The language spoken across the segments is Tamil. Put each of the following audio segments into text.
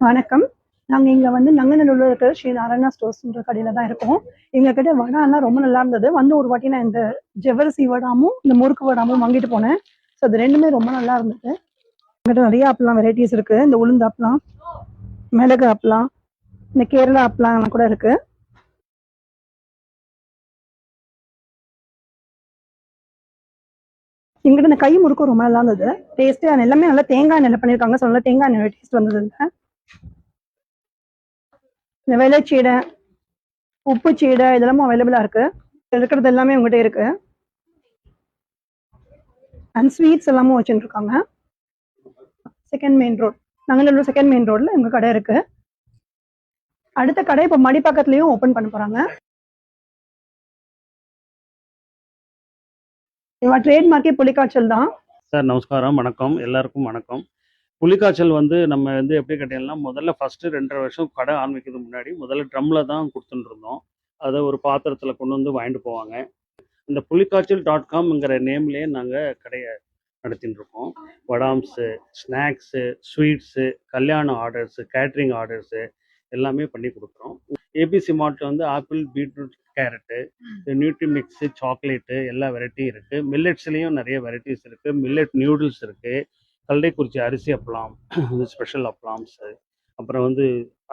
வணக்கம். நாங்க இங்க வந்து நங்கநல்லூர்ல இருக்கிற ஸ்ரீ நாராயணா ஸ்டோர்ஸ்ன்ற கடையில தான் இருக்கோம். எங்க கிட்ட வடைலாம் ரொம்ப நல்லா இருந்தது. வந்து ஒரு வாட்டி நான் இந்த ஜவ்வரிசி வடாமும், இந்த முறுக்கு வடாமும் வாங்கிட்டு போனேன். ஸோ அது 2மே ரொம்ப நல்லா இருந்தது. எங்கிட்ட நிறைய அப்பளம் வெரைட்டிஸ் இருக்கு. இந்த உளுந்து அப்பளம், மிளகு அப்பளம், இந்த கேரளா அப்பளம் கூட இருக்கு. எங்கிட்ட இந்த கை முறுக்கும் ரொம்ப நல்லா இருந்தது. டேஸ்ட் எல்லாமே நல்லா தேங்காய் எண்ணெய்ல பண்ணியிருக்காங்க. ஸோ நல்லா தேங்காய் எண்ணெய் டேஸ்ட் வந்தது. இந்த வெள்ளைச்சீடை, உப்பு சீடை இதெல்லாமும் அவைலபிளா இருக்கு. இருக்கிறது எல்லாமே உங்ககிட்ட இருக்கு. அண்ட் ஸ்வீட்ஸ் எல்லாமும் வச்சுட்டு இருக்காங்க. Second main road, Nanganallur second main ரோட்ல எங்க கடை இருக்கு. அடுத்த கடை இப்போ மடிப்பாக்கத்துலயும் ஓபன் பண்ண போறாங்க. இவன் ட்ரேட்மார்க்கே புலிக்காய்ச்சல் தான். சார் நமஸ்காரம், வணக்கம், எல்லாருக்கும் வணக்கம். புலிக்காய்ச்சல் வந்து நம்ம வந்து எப்படி கேட்டீங்கன்னா, முதல்ல ஃபஸ்ட்டு 2.5 வருஷம் கடை ஆரம்பிக்கிறதுக்கு முன்னாடி முதல்ல ட்ரம்மில் தான் கொடுத்துட்டு இருந்தோம். அதை ஒரு பாத்திரத்தில் கொண்டு வந்து வாங்கிட்டு போவாங்க. இந்த pulikachal.com நேம்லேயே நாங்கள் கடையை நடத்தின்னு இருக்கோம். வடாம்ஸு, ஸ்நாக்ஸு, ஸ்வீட்ஸு, கல்யாண ஆர்டர்ஸு, கேட்ரிங் ஆர்டர்ஸு எல்லாமே பண்ணி கொடுக்குறோம். ஏபிசி மார்ட்டில் வந்து apple, beetroot, carrot, nutri mix, chocolate எல்லா வெரைட்டியும் இருக்குது. மில்லட்ஸ்லேயும் நிறைய வெரைட்டிஸ் இருக்குது. மில்லட் நியூடுல்ஸ் இருக்குது. கல்லைக்குறிச்சி அரிசி அப்பளம், ஸ்பெஷல் அப்பளம்ஸு, அப்புறம் வந்து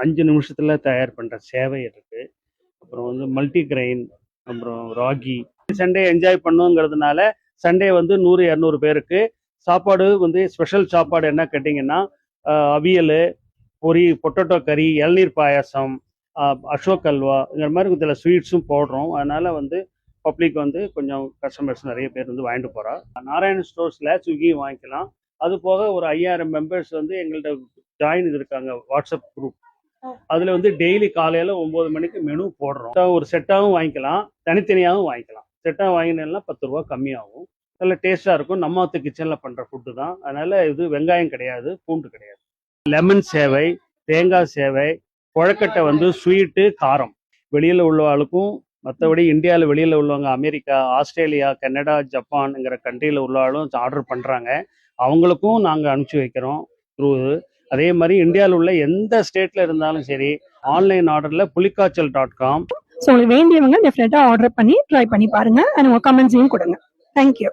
5 நிமிஷத்தில் தயார் பண்ணுற சேவை இருக்குது. அப்புறம் வந்து மல்டி கிரெயின், அப்புறம் ராகி. சண்டே என்ஜாய் பண்ணுங்கிறதுனால சண்டே வந்து 100-200 பேருக்கு சாப்பாடு வந்து ஸ்பெஷல் சாப்பாடு என்ன கேட்டிங்கன்னா, அவியல், பொட்டேட்டோ கறி, இளநீர் பாயாசம், அசோக் அல்வா மாதிரி இதில் ஸ்வீட்ஸும் போடுறோம். அதனால் வந்து பப்ளிக் வந்து கொஞ்சம் கஸ்டமர்ஸ் நிறைய பேர் வந்து வாங்கிட்டு போகிறா. நாராயண ஸ்டோர்ஸில் ஸ்விக்கி வாங்கிக்கலாம். அது போக ஒரு 5000 மெம்பர்ஸ் வந்து எங்கள்கிட்ட ஜாயின் இருக்காங்க வாட்ஸ்அப் குரூப். அதில் வந்து டெய்லி காலையில் 9 மணிக்கு மெனு போடுறோம். ஒரு செட்டாகவும் வாங்கிக்கலாம், தனித்தனியாகவும் வாங்கிக்கலாம். செட்டாக வாங்கினா 10 ரூபா கம்மியாகும். நல்ல டேஸ்ட்டாக இருக்கும். நம்ம கிச்சனில் பண்ணுற ஃபுட்டு தான். அதனால் இது வெங்காயம் கிடையாது, பூண்டு கிடையாது. லெமன் சேவை, தேங்காய் சேவை, கொழக்கட்டை வந்து ஸ்வீட்டு, காரம். வெளியில் உள்ளவாளுக்கும் மற்றபடி இந்தியாவில் வெளியில் உள்ளவங்க அமெரிக்கா, ஆஸ்திரேலியா, கனடா, ஜப்பான்ங்கிற கண்ட்ரியில் உள்ளவாளும் ஆர்டர் பண்ணுறாங்க. அவங்களுக்கும் நாங்கள் அனுப்பிச்சி வைக்கிறோம் த்ரூ. அதே மாதிரி இந்தியாவில் உள்ள எந்த ஸ்டேட்டில் இருந்தாலும் சரி, ஆன்லைன் ஆர்டரில் pulikachal.com. ஸோ உங்களுக்கு வேண்டியவங்க டெஃபினட்டாக ஆர்டர் பண்ணி ட்ரை பண்ணி பாருங்க. அண்ட் உங்கள் கமெண்ட்ஸையும் கொடுங்க. தேங்க்யூ.